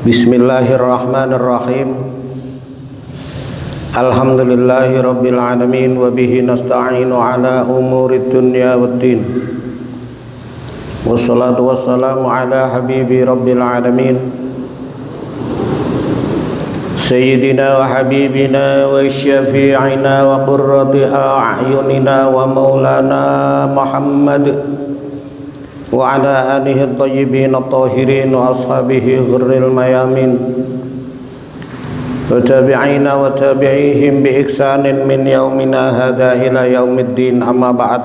Bismillahirrahmanirrahim. Alhamdulillahi rabbil alamin wa bihi nasta'inu ala umurid dunya waddin. Wassalatu wassalamu ala habibi rabbil alamin Sayyidina wa habibina wa syafi'ina wa qurrati a'yunina wa maulana Muhammad wa ala alihi at-tayyibin at-tahirin wa ashabihi ghurril mayamin wa tabi'ina wa tabi'ihim bi ihsanin min yaumina hadha ila yaumiddin, amma ba'd.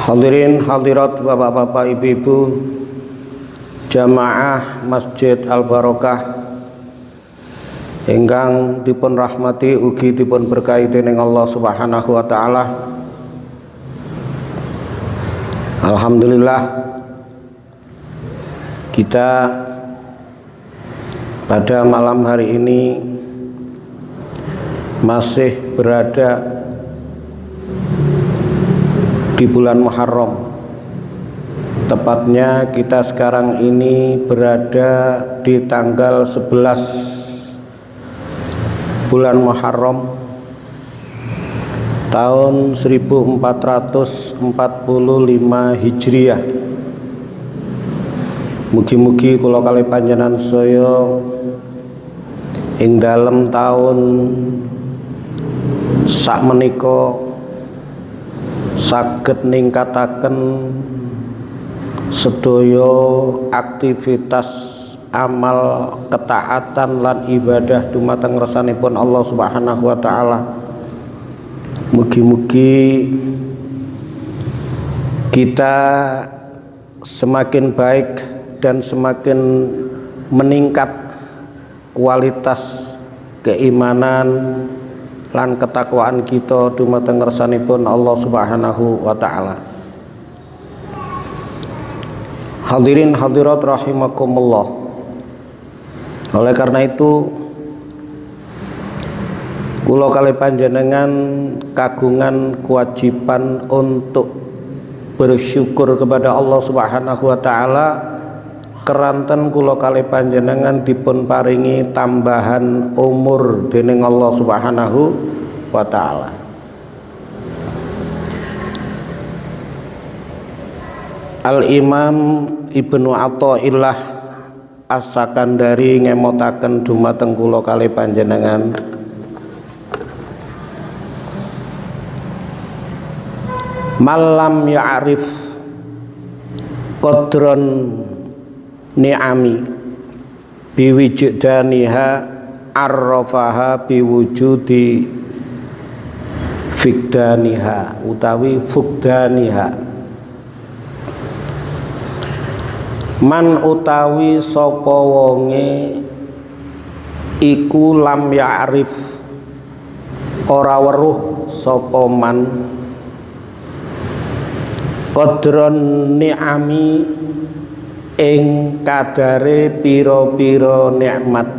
Hadirin hadirat, bapak-bapak, ibu-ibu, jamaah Masjid Al-Barokah ingkang dipun rahmati ugi dipun berkahi dening Allah Subhanahu wa taala. Alhamdulillah, kita pada malam hari ini masih berada di bulan Muharram. Tepatnya kita sekarang ini berada di tanggal 11 bulan Muharram tahun 1445 Hijriah. Mugi-mugi kula kalih panjenengan saya ing dalem taun sakmenika saged ningkataken sedaya aktivitas amal ketaatan lan ibadah dumateng ngersanipun Allah Subhanahu wa taala. Mugi-mugi kita semakin baik dan semakin meningkat kualitas keimanan lan ketakwaan kita dumateng ngersanipun Allah Subhanahu wa taala. Hadirin hadirat rahimakumullah. Oleh karena itu, kula kalih panjenengan kagungan kewajiban untuk bersyukur kepada Allah Subhanahu wa taala keranten kula kalih panjenengan dipun paringi tambahan umur dening Allah Subhanahu wa taala. Al-Imam Ibnu Athaillah As-Sakandari ngemotaken dumateng kula kalih panjenengan, malam ya'rif qadron ni'ami biwijdaniha arrafaha biwujudi fikdaniha utawi fukdaniha. Man utawi sapa wonge iku lam ya'rif ora weruh sapa man qadron ni'ami ing kadare pira-pira nikmat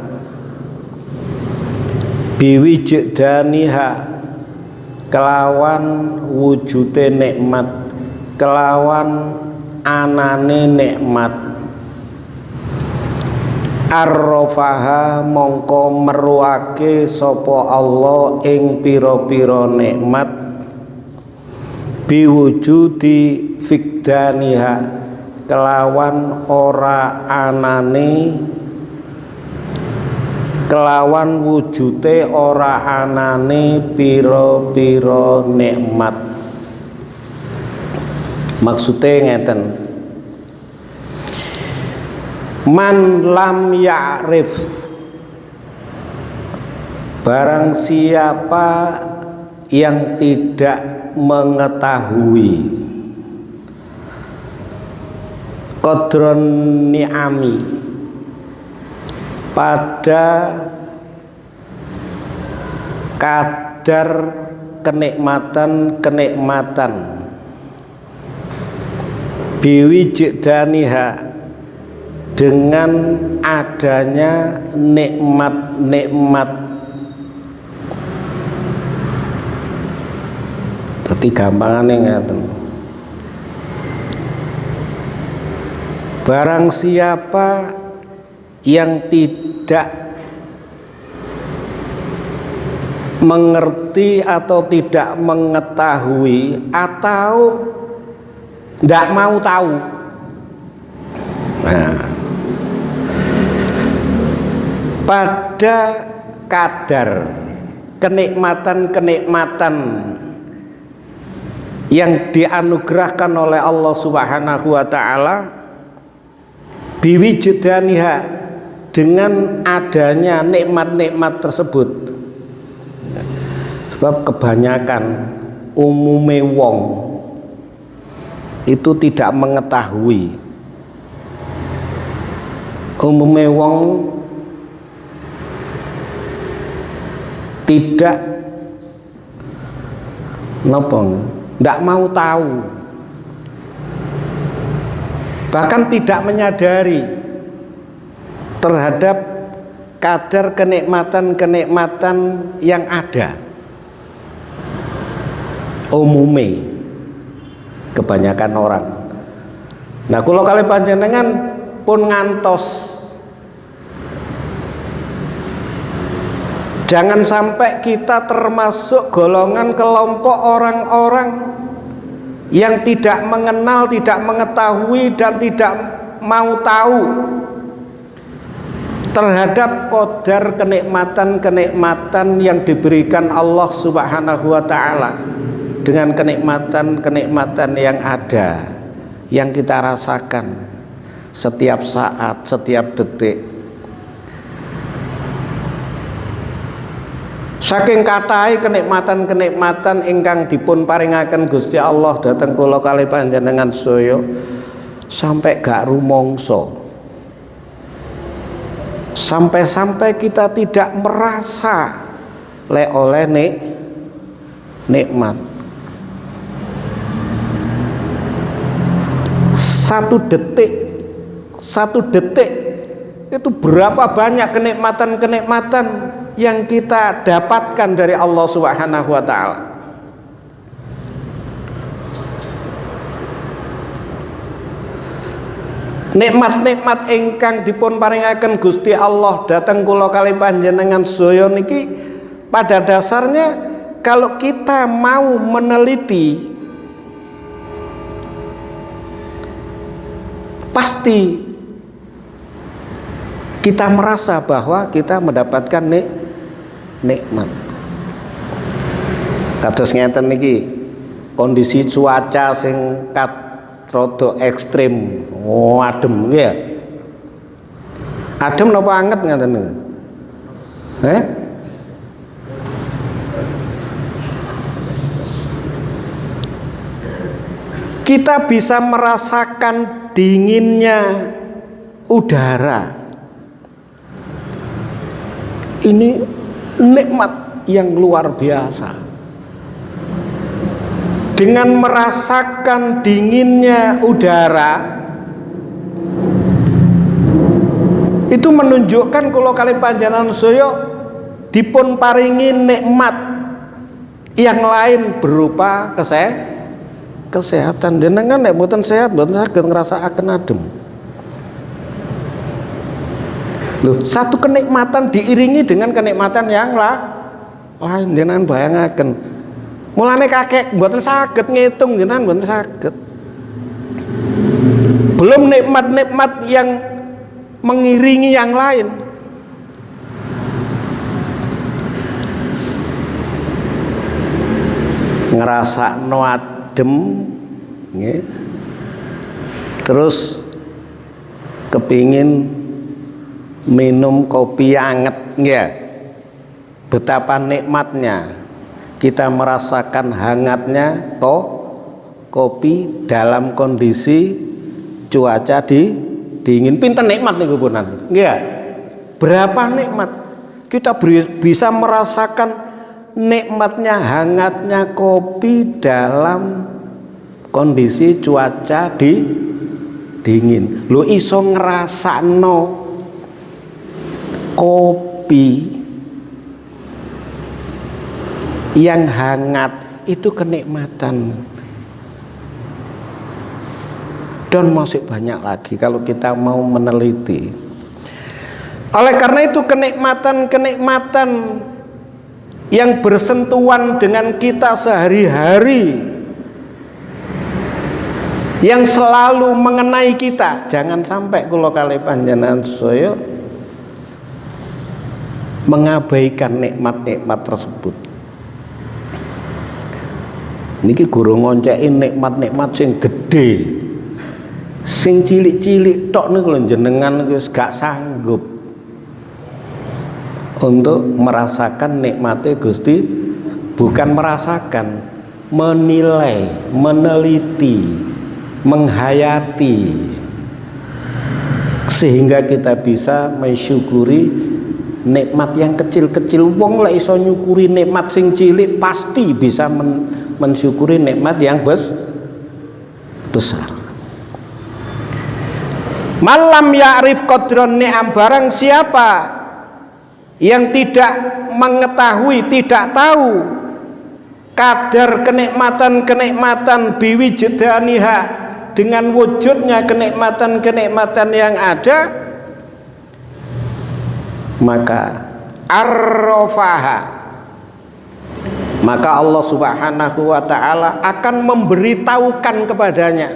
biwijdaniha kelawan wujude nikmat, kelawan anane nikmat, arrofaha mongko meruake sapa Allah ing pira-pira nikmat biwujudi fikdaniha kelawan ora anane, kelawan wujute ora anane pira-pira nikmat. Maksudnya ngeten, man lam ya'rif, barang siapa yang tidak mengetahui qadron ni'ami pada kadar kenikmatan biwijdaniha dengan adanya nikmat-nikmat. Dadi gampangane ngaten. Barang siapa yang tidak mengerti atau tidak mengetahui atau tidak mau tahu, nah, pada kadar kenikmatan-kenikmatan yang dianugerahkan oleh Allah Subhanahu wa taala, biwijudaniha, dengan adanya nikmat-nikmat tersebut. Sebab kebanyakan umume wong itu tidak mengetahui. Umume wong tidak tidak mau tahu, bahkan tidak menyadari terhadap kadar kenikmatan-kenikmatan yang ada. Umume kebanyakan orang. Nah, kula kali panjenengan pun ngantos jangan sampai kita termasuk golongan kelompok orang-orang yang tidak mengenal, tidak mengetahui, dan tidak mau tahu terhadap qadar kenikmatan-kenikmatan yang diberikan Allah Subhanahu wa taala, dengan kenikmatan-kenikmatan yang ada, yang kita rasakan setiap saat, setiap detik. Saking kathahé kenikmatan-kenikmatan ingkang dipun paringaken Gusti Allah dhateng kula kalih panjenengan sedaya, sampai gak rumangsa, sampai-sampai kita tidak merasa lek oleh nikmat. Satu detik itu berapa banyak kenikmatan-kenikmatan yang kita dapatkan dari Allah Subhanahu wa taala. Nikmat-nikmat ingkang dipun paringaken Gusti Allah dhateng kula kalih panjenengan sedaya niki, pada dasarnya kalau kita mau meneliti, pasti kita merasa bahwa kita mendapatkan nikmat. Kados ngeten niki, kondisi cuaca sing rada ekstrim, adem nggih ya. Adem napa anget ngeten niku? Kita bisa merasakan dinginnya udara. Ini nikmat yang luar biasa. Dengan merasakan dinginnya udara, itu menunjukkan kalau kali panjenengan sedaya dipun paringi nikmat yang lain berupa kesehatan. Jenengan nek mboten sehat mboten saged ngrasakaken adem. Loh, satu kenikmatan diiringi dengan kenikmatan yang lain. Jenengan bayangaken. Mulane kakek mboten saged ngitung, jenengan mboten saged. Belum nikmat-nikmat yang mengiringi yang lain. Ngrasakno adem nggih. Terus kepingin minum kopi anget ya. Betapa nikmatnya kita merasakan hangatnya kopi dalam kondisi cuaca dingin. Pinten nikmat niku punan nggih. Berapa nikmat kita bisa merasakan nikmatnya hangatnya kopi dalam kondisi cuaca dingin. Lho iso ngrasakno kopi yang hangat, itu kenikmatan. dan masih banyak lagi kalau kita mau meneliti. Oleh karena itu kenikmatan-kenikmatan yang bersentuhan dengan kita sehari-hari, yang selalu mengenai kita, jangan sampai kula kalih panjenengan saya mengabaikan nikmat-nikmat tersebut. Niki guru ngonceki nikmat-nikmat sing gede, sing cilik-cilik tok niku lho jenengan wis gak sanggup untuk merasakan nikmatnya Gusti. Bukan merasakan, menilai, meneliti, menghayati, sehingga kita bisa mensyukuri nikmat yang kecil-kecil. Wong lek iso nyukuri nikmat sing cilik pasti bisa mensyukuri nikmat yang besar. Malam ya'rif qadron ni'am, barang siapa yang tidak mengetahui, tidak tahu kadar kenikmatan-kenikmatan biwijdaniha, dengan wujudnya kenikmatan-kenikmatan yang ada, maka arrofaha, maka Allah Subhanahu wa ta'ala akan memberitahukan kepadanya,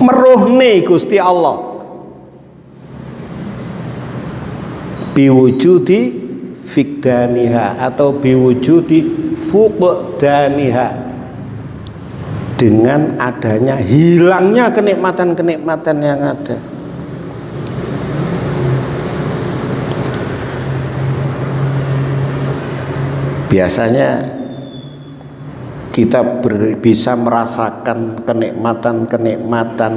meruhne Gusti Allah biwujudi fikdaniha atau biwujudi fuqdaniha, dengan adanya hilangnya kenikmatan-kenikmatan yang ada. Biasanya kita bisa merasakan kenikmatan-kenikmatan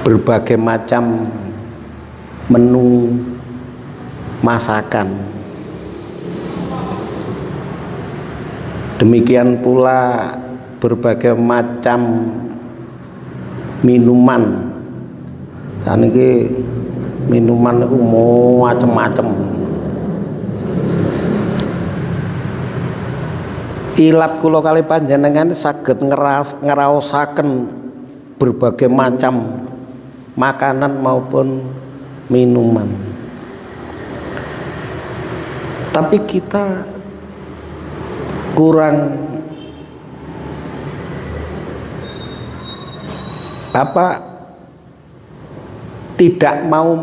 berbagai macam menu masakan. Demikian pula berbagai macam minuman. Saniki minuman itu macam-macam. Ilat kula kalih panjenengan saged ngraosaken berbagai macam makanan maupun minuman. Tapi kita kurang tidak mau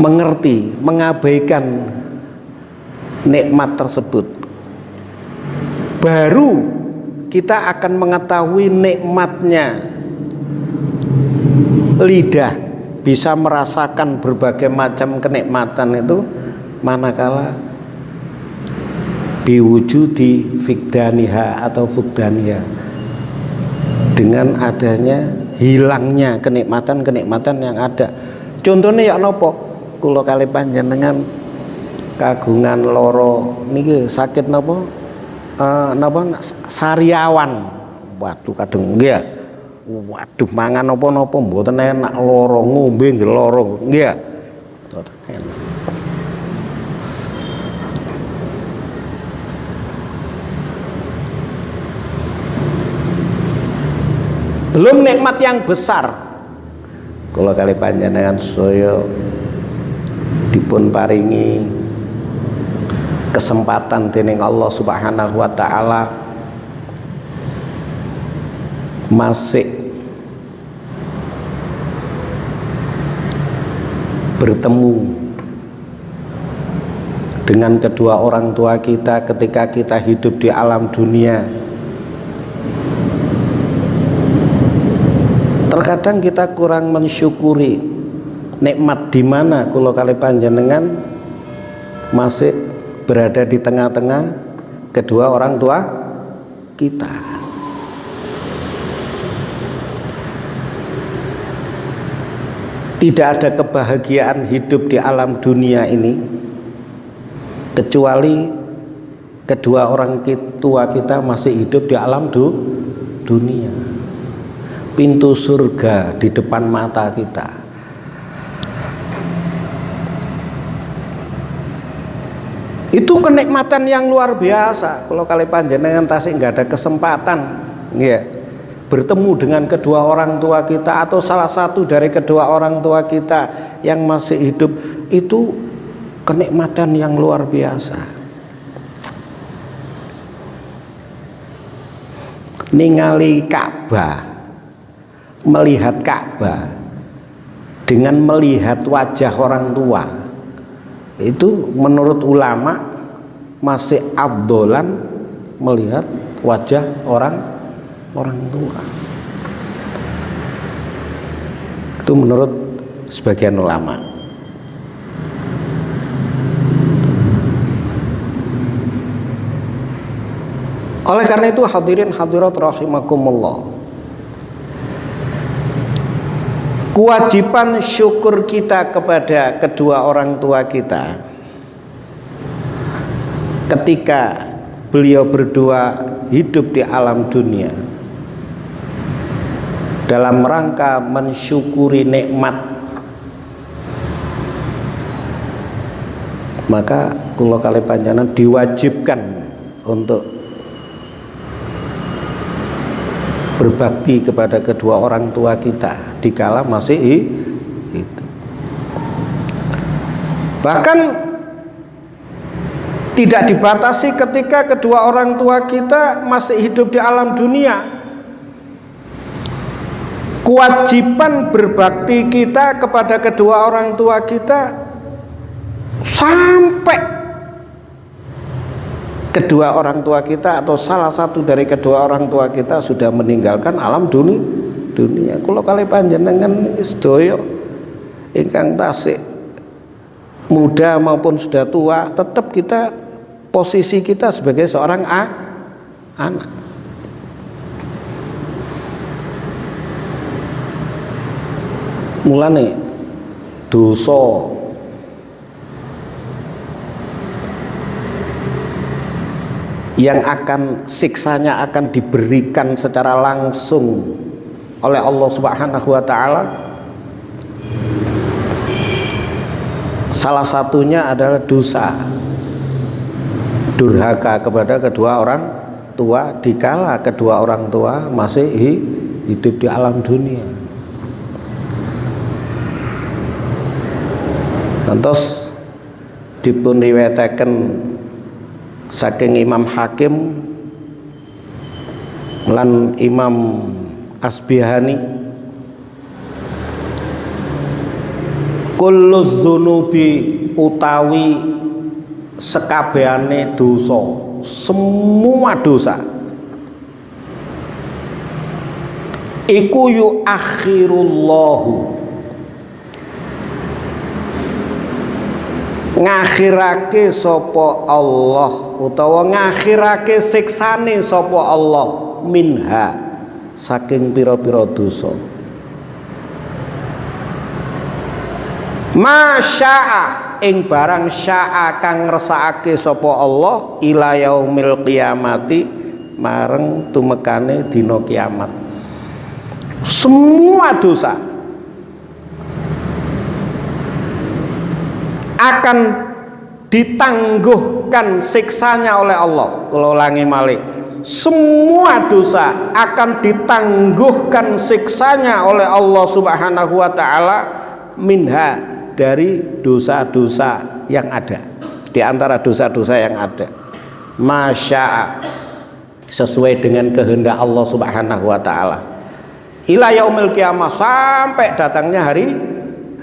mengerti, mengabaikan nikmat tersebut. Baru kita akan mengetahui nikmatnya lidah, bisa merasakan berbagai macam kenikmatan itu manakala biwujudi fikdaniha atau fukdaniha, dengan adanya hilangnya kenikmatan-kenikmatan yang ada. Contohnya ya nopo, kula kalih panjenengan kagungan loro niki sakit nopo, sariawan. Waduh kadung nggih. Waduh mangan napa-napa mboten enak, loro ngombe nggih loro nggih. Mboten enak. Belum nikmat yang besar. Kula kalih panjenengan saya dipun paringi kesempatan dening Allah Subhanahu wa ta'ala masih bertemu dengan kedua orang tua kita ketika kita hidup di alam dunia. Terkadang kita kurang mensyukuri nikmat di mana kula kalih panjenengan masih berada di tengah-tengah kedua orang tua kita. Tidak ada kebahagiaan hidup di alam dunia ini kecuali kedua orang tua kita masih hidup di alam dunia. Pintu surga di depan mata kita. Itu kenikmatan yang luar biasa. Kalau kali panjenengan tasik nggak ada kesempatan ya, bertemu dengan kedua orang tua kita atau salah satu dari kedua orang tua kita yang masih hidup, itu kenikmatan yang luar biasa. Ningali Ka'bah, melihat Ka'bah dengan melihat wajah orang tua, itu menurut ulama masih afdolan melihat wajah orang tua. Itu menurut sebagian ulama. Oleh karena itu hadirin hadirat rahimakumullah, kewajiban syukur kita kepada kedua orang tua kita ketika beliau berdua hidup di alam dunia dalam rangka mensyukuri nikmat, maka kula kali panjenengan diwajibkan untuk berbakti kepada kedua orang tua kita dikala masih itu. Bahkan tidak dibatasi ketika kedua orang tua kita masih hidup di alam dunia. Kewajiban berbakti kita kepada kedua orang tua kita sampai kedua orang tua kita atau salah satu dari kedua orang tua kita sudah meninggalkan alam dunia. Kula kali panjenengan sedaya ingkang tasik muda maupun sudah tua, tetap kita posisi kita sebagai seorang anak. Mulane dosa yang akan siksanya akan diberikan secara langsung oleh Allah Subhanahu wa taala, salah satunya adalah dosa durhaka kepada kedua orang tua dikala kedua orang tua masih hidup di alam dunia. Lantas dipun riwayataken saking Imam Hakim lan Imam Asbihani, kullu dzunubi utawi sekabehane dosa, semua dosa iku yu akhirullahu, ngakhirake sapa Allah utawa ngakhirake siksane sapa Allah minha saking pira-pira dosa, masya'a ing barang sya'a kang ngersakake sapa Allah ila yaumil qiyamati mareng tumekane dina kiamat. Semua dosa akan ditangguhkan siksanya oleh Allah. Kalau ulangi malih, semua dosa akan ditangguhkan siksanya oleh Allah Subhanahu wa taala minha, dari dosa-dosa yang ada, di antara dosa-dosa yang ada, masya'a sesuai dengan kehendak Allah Subhanahu wa taala, ila yaumil qiyamah sampai datangnya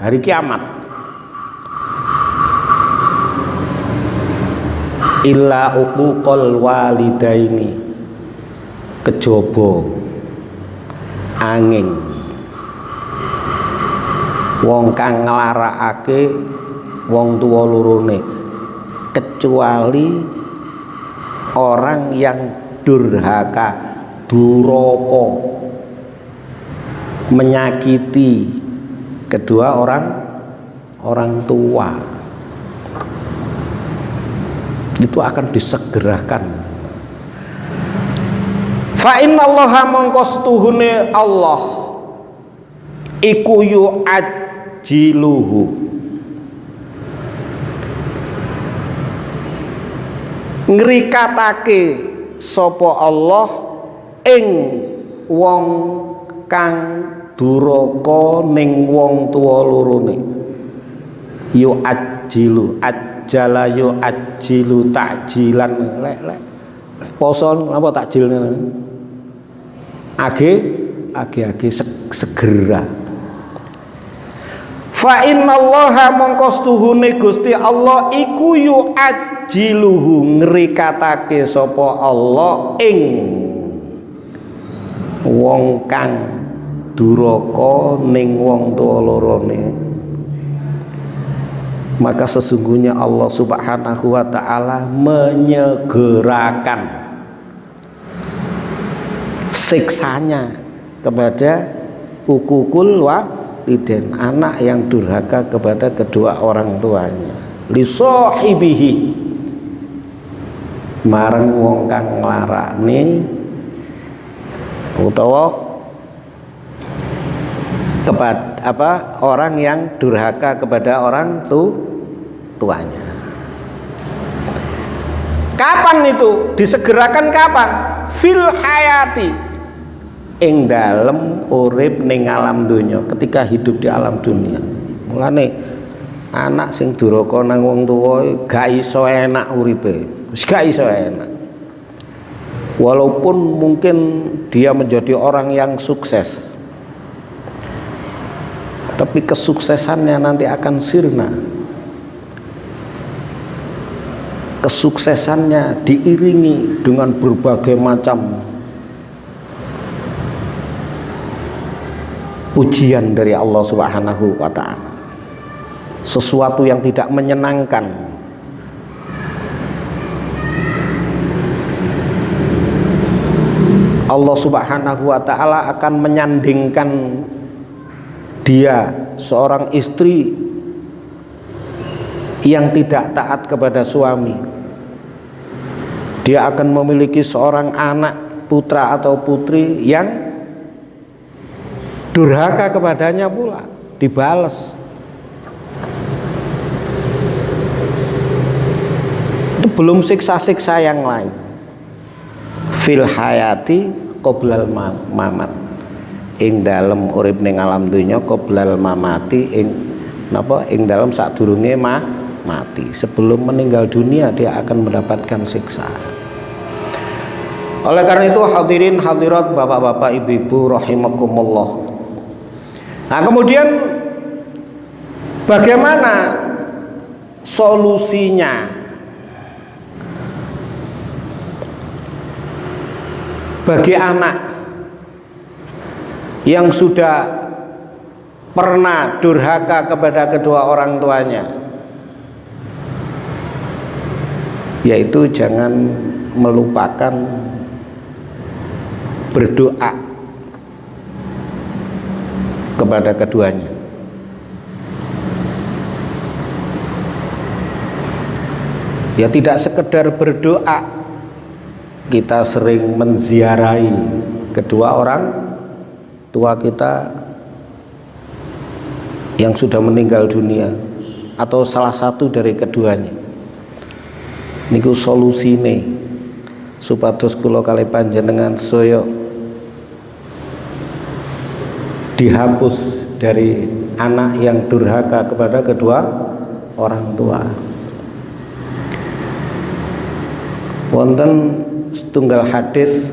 hari kiamat. Illa uquqal walidaini, kejaba angin wong kang nglarakake wong tuwa lorone, kecuali orang yang durhaka, duraka, menyakiti kedua orang tua, itu akan disegerakan. Fa innallaha mongkostuhune Allah iku yu'ajjiluhu, ngrikatake sapa Allah ing wong kang duraka ning wong tuwa lorone. Yu ajilu ajala yu ajilu takjilan lek poson apa takjil age segera. Fa innallaha mongko stuhune Gusti Allah iku yu ajiluhu ngrikatake sapa Allah ing wong kang duraka ning wong tuwa lorone. Maka sesungguhnya Allah Subhanahu wa ta'ala menyegerakan siksanya kepada ukukul walidain, anak yang durhaka kepada kedua orang tuanya, li sahibihi marang wong kang nglarakne utawa kepada orang yang durhaka kepada orang tuanya. Kapan itu disegerakan? Kapan? Fil hayati, ing dalem urip ning alam dunya, ketika hidup di alam dunia. Mulane anak sing duraka nang wong tuwa gak iso enak uripe, wis gak iso enak. Walaupun mungkin dia menjadi orang yang sukses, tapi kesuksesannya nanti akan sirna. Kesuksesannya diiringi dengan berbagai macam pujian dari Allah Subhanahu wa ta'ala. Sesuatu yang tidak menyenangkan, Allah Subhanahu wa ta'ala akan menyandingkan dia seorang istri yang tidak taat kepada suami. Dia akan memiliki seorang anak, putra atau putri yang durhaka kepadanya pula, dibales. Itu belum siksa-siksa yang lain. Fil hayati qoblal mamat, ing dalem urip ning alam dunya qoblal mamati, ing dalem sadurunge mati. Sebelum meninggal dunia dia akan mendapatkan siksa. Oleh karena itu hadirin hadirat, bapak-bapak, ibu-ibu rahimakumullah. Nah, kemudian bagaimana solusinya? Bagi anak yang sudah pernah durhaka kepada kedua orang tuanya, yaitu jangan melupakan berdoa kepada keduanya. Ya, tidak sekedar berdoa, kita sering menziarahi kedua orang tua kita yang sudah meninggal dunia atau salah satu dari keduanya. Niku solusine supados kula kalih panjenengan saya dihapus dari anak yang durhaka kepada kedua orang tua. Wonten setunggal hadis,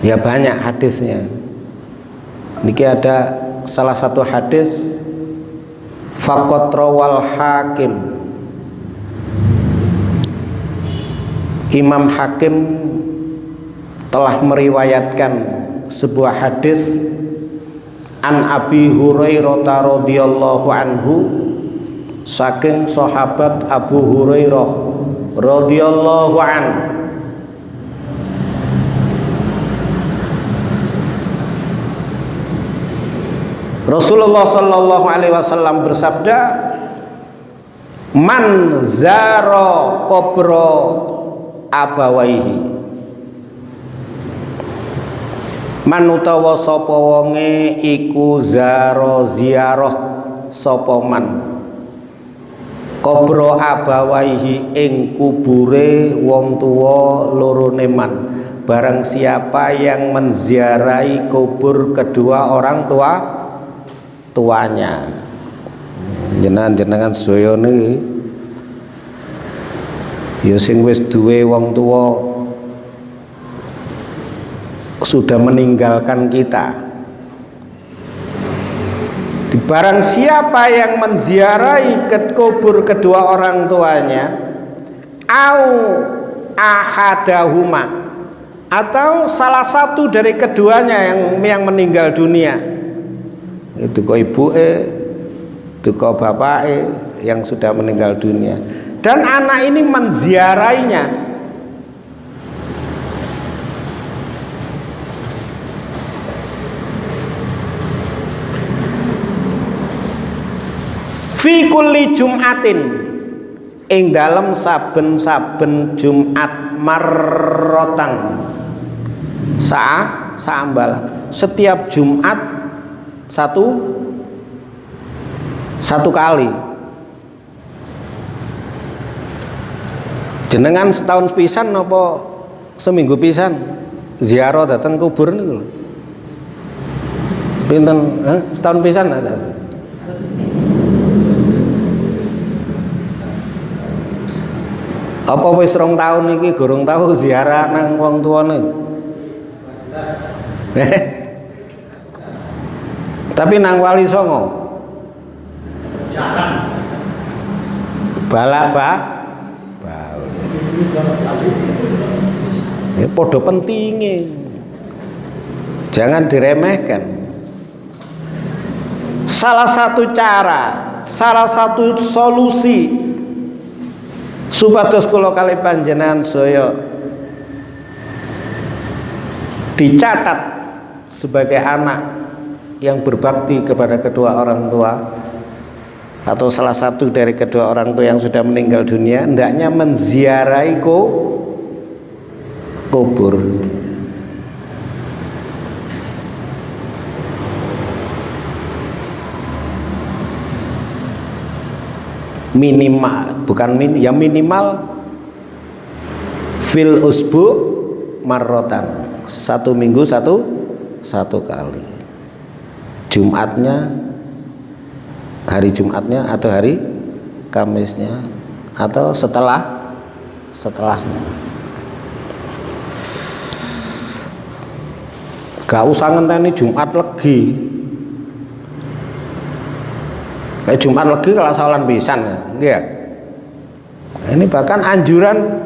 ya banyak hadisnya. Niki ada salah satu hadis, faqat rawal hakim, Imam Hakim telah meriwayatkan sebuah hadis an Abi Hurairah radhiyallahu anhu, saking sahabat Abu Hurairah radhiyallahu an, Rasulullah sallallahu alaihi wasallam bersabda, man zara qabra abawaihi, man utawa sapa wonge iku zaro ziarah sapa man Qabra abawaihi ing kubure wong tuwa lorone man. Barang siapa yang menziarahi kubur kedua orang tuanya. Jenengan sedaya niki ya sing wis duwe wong tuwa sudah meninggalkan kita. Barang siapa yang menziarahi kubur kedua orang tuanya, au ahadahuma, atau salah satu dari keduanya yang meninggal dunia, itu kok ibuke, itu kok bapake yang sudah meninggal dunia, dan anak ini menziarahinya, fi kulli jum'atin ing dalem saben-saben Jumat marrotan saambalan, setiap Jumat satu kali. Jenengan setahun pisan apa seminggu pisan ziarah datang kubur niku lho. Pinten setahun pisan ada. Apa wis 2 tahun iki gorong tahu ziarah nang wong tuane? Tapi nang Wali Songo balak ya podo pentingnya, jangan diremehkan. Salah satu cara, salah satu solusi supados kula kalih panjenengan saya dicatat sebagai anak yang berbakti kepada kedua orang tua, atau salah satu dari kedua orang tua yang sudah meninggal dunia, hendaknya menziarahi kubur. Minimal, minimal fil usbu marrotan, 1 minggu satu kali. Jumatnya, hari Jumatnya atau hari Kamisnya atau setelahnya. Gak usah ngenteni Jumat Legi. Jumat Legi kalau sawalan pisan ya. Ini bahkan anjuran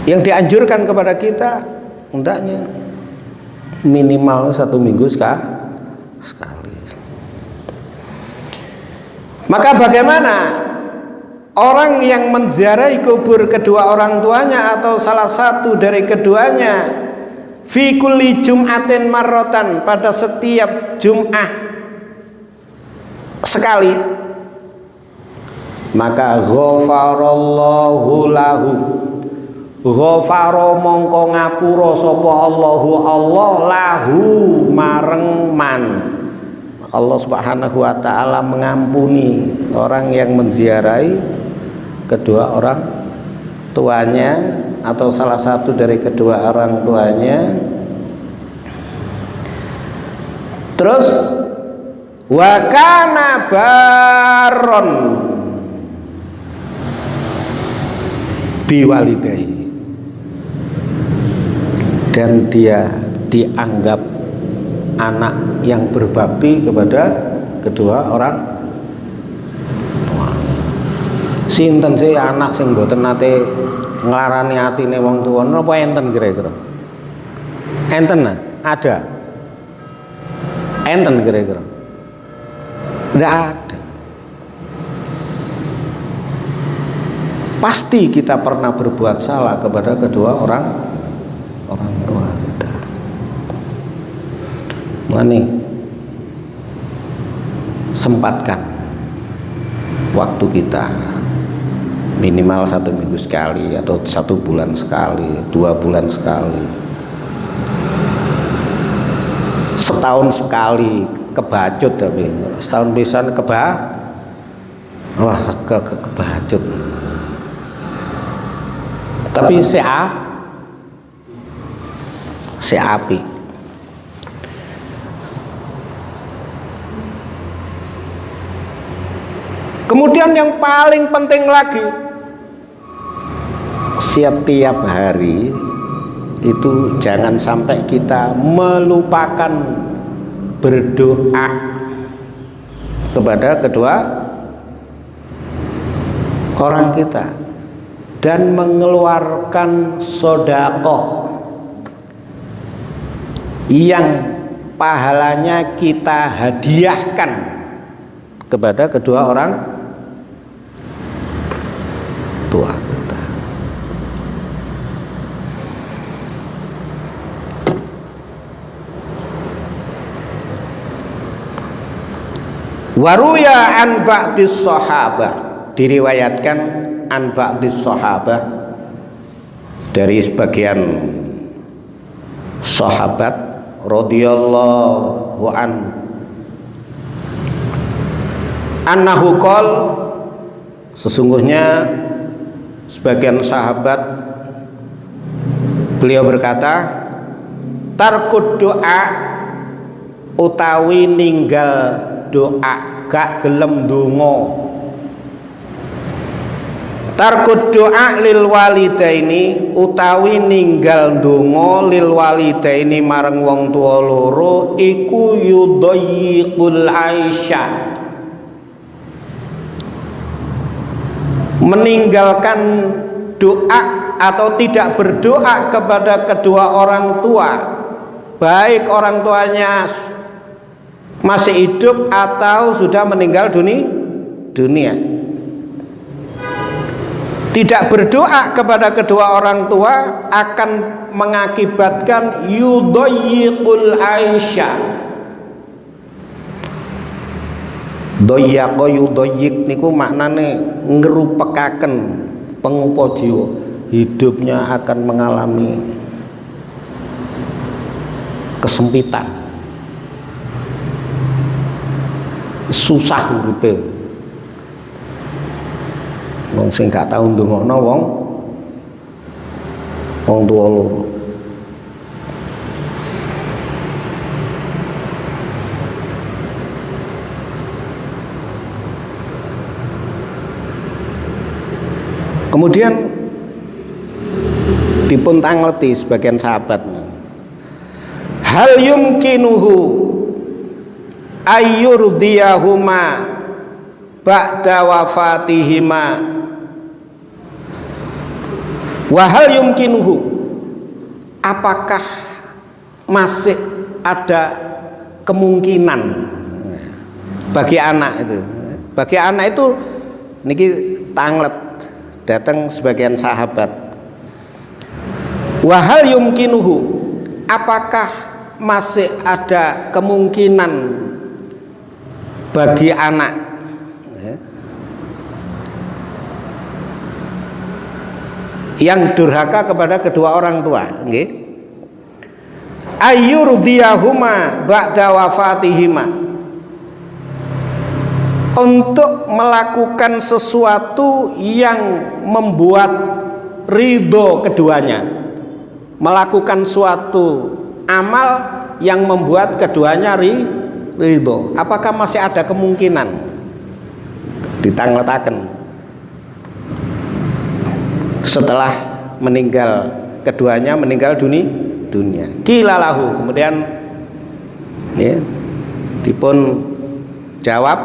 yang dianjurkan kepada kita, hendaknya minimal 1 minggu sekali. Maka bagaimana orang yang menziarahi kubur kedua orang tuanya atau salah satu dari keduanya fi kulli jum'atin marrotan, pada setiap Jum'ah sekali, maka ghafarallahu lahu, ghafaro mongko ngapura sapa Allahu Allah lahu mareng man. Allah Subhanahu wa taala mengampuni orang yang menziarahi kedua orang tuanya atau salah satu dari kedua orang tuanya. Terus wa kana baron biwalidayhi, dan dia dianggap anak yang berbakti kepada kedua orang tua. Sinten sih anak sing mboten nate nglarani atine wong tuwa napa enten kira-kira? Enten ada? Enten kira-kira? Tidak ada. Pasti kita pernah berbuat salah kepada kedua orang tua kita. Mulane sempatkan waktu kita minimal 1 minggu sekali, atau 1 bulan sekali, 2 bulan sekali, setahun sekali kebacut, tapi setahun pisan Wah, kebacut. Tapi si api. Kemudian yang paling penting lagi, setiap hari itu jangan sampai kita melupakan berdoa kepada kedua orang kita dan mengeluarkan sedekah yang pahalanya kita hadiahkan kepada kedua orang tua kita. Waruya an ba'dis sahabah, diriwayatkan an ba'dis sahabah dari sebagian sahabat radhiyallahu annahu qol, sesungguhnya sebagian sahabat beliau berkata, tarkud doa utawi ninggal doa, gak gelem donga. Tarkud doa lil walidaini utawi ninggal donga lil walidaini marang wong tua loro iku yudayyiqul aisha, meninggalkan doa atau tidak berdoa kepada kedua orang tua, baik orang tuanya masih hidup atau sudah meninggal dunia. Tidak berdoa kepada kedua orang tua akan mengakibatkan yudayyiqul aisha. Doyyaqa yudayyiq niku maknane ngerupekaken pengupa jiwa, hidupnya akan mengalami kesempitan, susah uripe. Wong sing gak tau ndongakno wong tuwa loro. Kemudian dipun tangleti sebagian sahabat, hal yumkinuhu ayyurdiyahuma ba'da wafatihima wa hal yumkinuhu, apakah masih ada kemungkinan bagi anak itu niki tanglet datang sebagian sahabat, wa hal yumkinuhu, apakah masih ada kemungkinan bagi anak yang durhaka kepada kedua orang tua, nggih, ayyurdiyahuma ba'da wafatihima, untuk melakukan sesuatu yang membuat ridho keduanya, melakukan suatu amal yang membuat keduanya ridho, apakah masih ada kemungkinan? Ditangletaken setelah keduanya meninggal dunia. Kilalahu, kemudian ya, dipun jawab,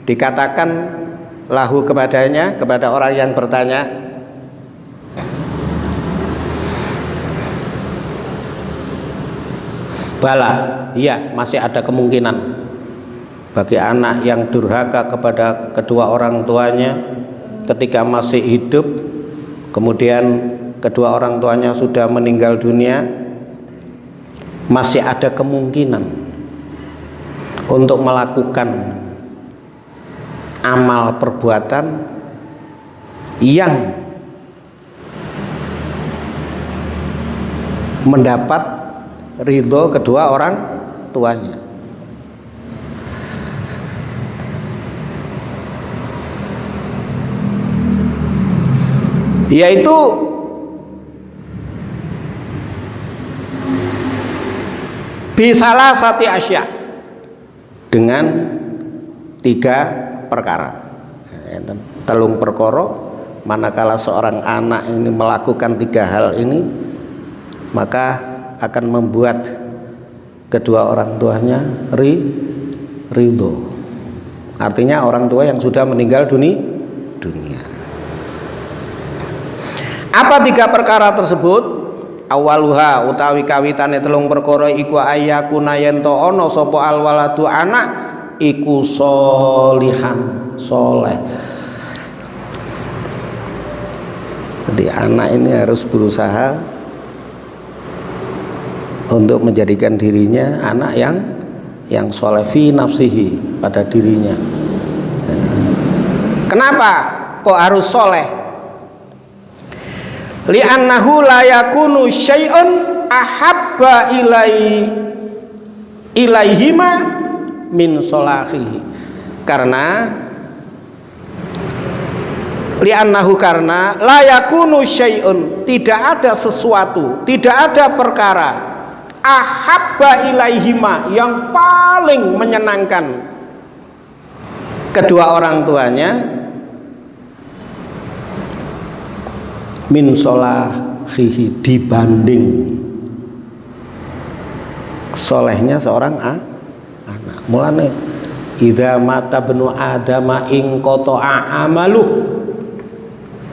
dikatakan lahu kepadanya, kepada orang yang bertanya, bala, iya masih ada kemungkinan bagi anak yang durhaka kepada kedua orang tuanya ketika masih hidup, kemudian kedua orang tuanya sudah meninggal dunia, masih ada kemungkinan untuk melakukan amal perbuatan yang mendapat ridho kedua orang tuanya. yaitu bisalah sati asya, dengan 3 perkara. Telung perkara, manakala seorang anak ini melakukan 3 hal ini, maka akan membuat kedua orang tuanya ridho. Artinya orang tua yang sudah meninggal dunia. Apa 3 perkara tersebut? Awaluha utawi kawitane telung perkara iku ayakuna yen to ana sapa alwaladu anak iku sholihan, soleh. Jadi anak ini harus berusaha untuk menjadikan dirinya anak yang soleh fi nafsihi, pada dirinya. Kenapa kok harus soleh? Li'annahu la yakunu syai'un ahabba ilaihima min solahihi. Karena li'annahu, karena la yakunu syai'un, tidak ada sesuatu, tidak ada perkara ahabba ilaihima, yang paling menyenangkan kedua orang tuanya min solahihi, dibanding solehnya seorang anak. Mulane idza mata benu adama ing qata'a amalu,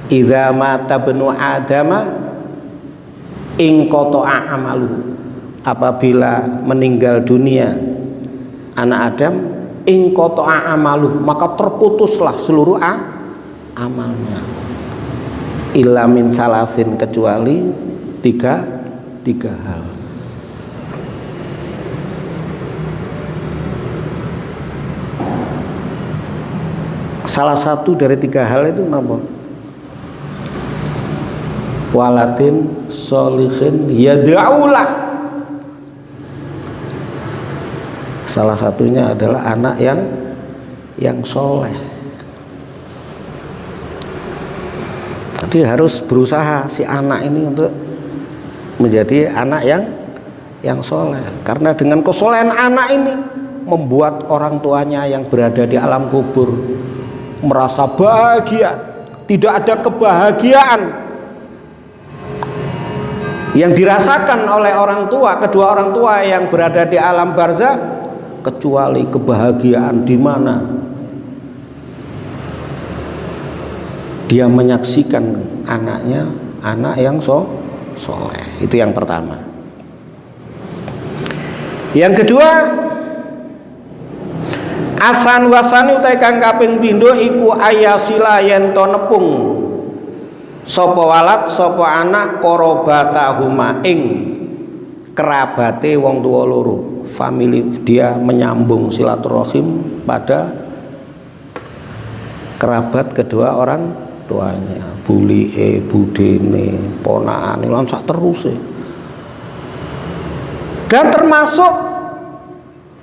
idza mata benu adama ing qata'a amalu, apabila meninggal dunia anak Adam, ing qata'a amalu, maka terputuslah seluruh amalnya. Illa min salasin, kecuali tiga hal. Salah satu dari 3 hal itu apa? Walatin sholihin yad'ulah. Salah satunya adalah anak yang soleh. Jadi harus berusaha si anak ini untuk menjadi anak yang soleh. Karena dengan kesolehan anak ini membuat orang tuanya yang berada di alam kubur merasa bahagia. Tidak ada kebahagiaan yang dirasakan oleh orang tua, kedua orang tua yang berada di alam barzakh, kecuali kebahagiaan di mana dia menyaksikan anaknya anak yang soleh. Itu yang pertama. Yang kedua, asan wasani utai kang kaping pindho iku ayasila yen to nepung sapa walad sapa anak qorobatahuma ing kerabate wong tua loro, famili, dia menyambung silaturahim pada kerabat kedua orang tuanya, bulie, budene, ponakane lan sak teruse. Dan termasuk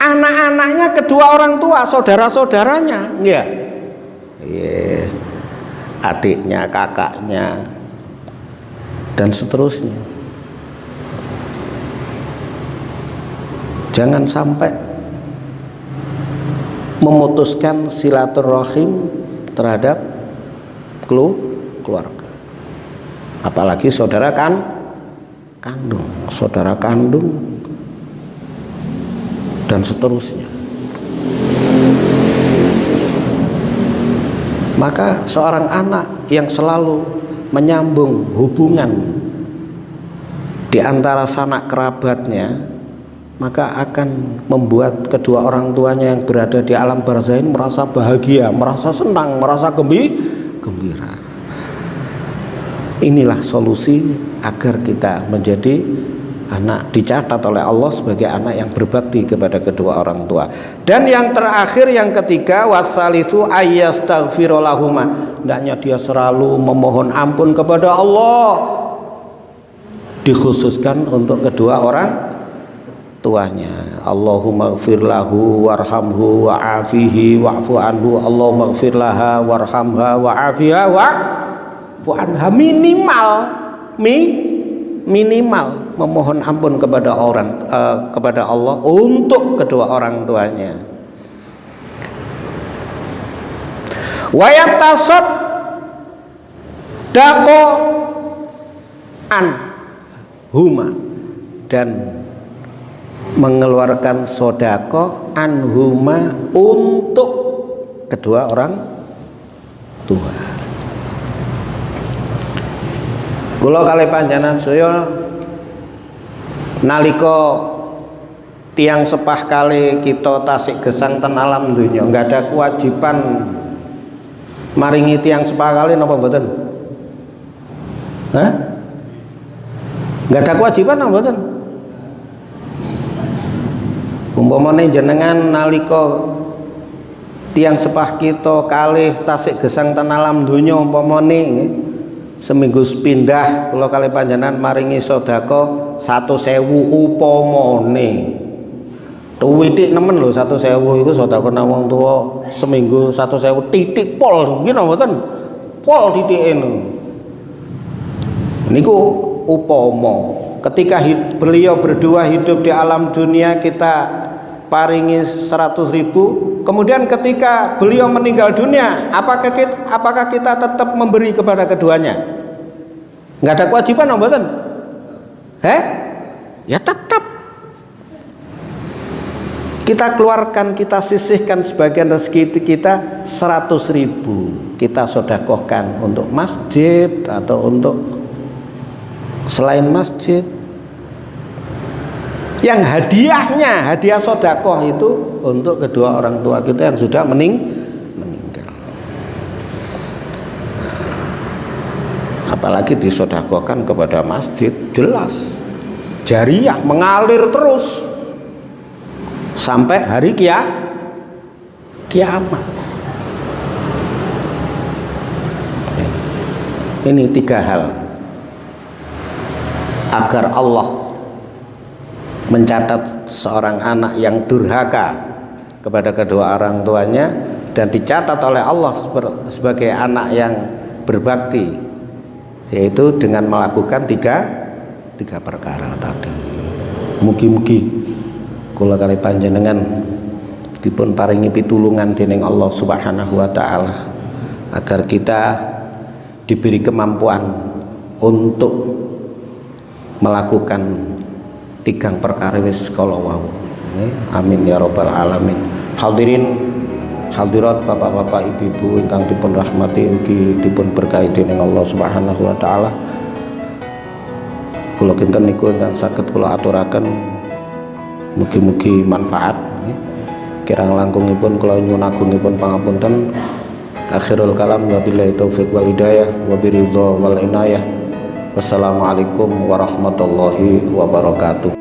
anak-anaknya kedua orang tua, saudara-saudaranya, ya. Adiknya, kakaknya, dan seterusnya. Jangan sampai memutuskan silaturahim terhadap keluarga, apalagi saudara kandung, saudara kandung, dan seterusnya. Maka seorang anak yang selalu menyambung hubungan di antara sanak kerabatnya, maka akan membuat kedua orang tuanya yang berada di alam barzakh merasa bahagia, merasa senang, merasa gembira. Inilah solusi agar kita menjadi anak, dicatat oleh Allah sebagai anak yang berbakti kepada kedua orang tua. Dan yang terakhir, yang ketiga, wasalisu ayyastaghfirulahuma, hendaknya dia selalu memohon ampun kepada Allah, dikhususkan untuk kedua orang tuanya. Allahumma ighfir lahu warhamhu wa'afihi wa'fu anhu. Allahumma ighfir laha warhamha wa'afiha wa'fu ya'fu anha, minimal memohon ampun kepada kepada Allah untuk kedua orang tuanya. Wa yatasaddaqu anhuma, dan mengeluarkan sodako anhuma untuk kedua orang tua. Kula kalih panjenengan saya nalika tiang sepah kali kita tasik gesang ten alam dunya, nggak ada kewajiban maringi tiang sepah kali napa mboten? Hah? Nggak ada kewajiban napa mboten? Umpamane jenengan nalika tiang sepah kita kalih tasik gesang ten alam dunya umpamane seminggu sepindah kula kalih panjenengan maringi sedekah 1.000 upamane. Tuwitik nemen lho 1.000 iku sedekah nang wong tuwa seminggu 1.000 titik pol nggih napa mboten? Pol titike niku upama. Ketika beliau berdua hidup di alam dunia kita paringi 100.000, kemudian ketika beliau meninggal dunia apakah kita tetap memberi kepada keduanya? Nggak ada kewajiban mboten? Ya tetap kita keluarkan, kita sisihkan sebagian rezeki kita 100.000 kita sedekahkan untuk masjid atau untuk selain masjid. Yang hadiah sedekah itu untuk kedua orang tua kita yang sudah meninggal. Apalagi disedekahkan kepada masjid, jelas jariyah, mengalir terus sampai hari kiamat. Ini 3 hal agar Allah mencatat seorang anak yang durhaka kepada kedua orang tuanya dan dicatat oleh Allah sebagai anak yang berbakti, yaitu dengan melakukan tiga perkara tadi. Mugi-mugi kula kalih panjenengan dipun paringi pitulungan dening Allah Subhanahu wa taala agar kita diberi kemampuan untuk melakukan 3 perkara wis kala wau. Amin ya rabbal alamin. Hadirin hadirat bapak-bapak ibu-ibu ingkang dipun rahmati ugi dipun berkahi dening Allah Subhanahu wa taala. Kula kinten niku ingkang saged kula aturaken mugi-mugi manfaat. Kirang langkungipun kula nyuwun agungipun pangapunten. Akhirul kalam wabillahi taufik wal hidayah wabiridha wal inayah. Wassalamualaikum warahmatullahi wabarakatuh.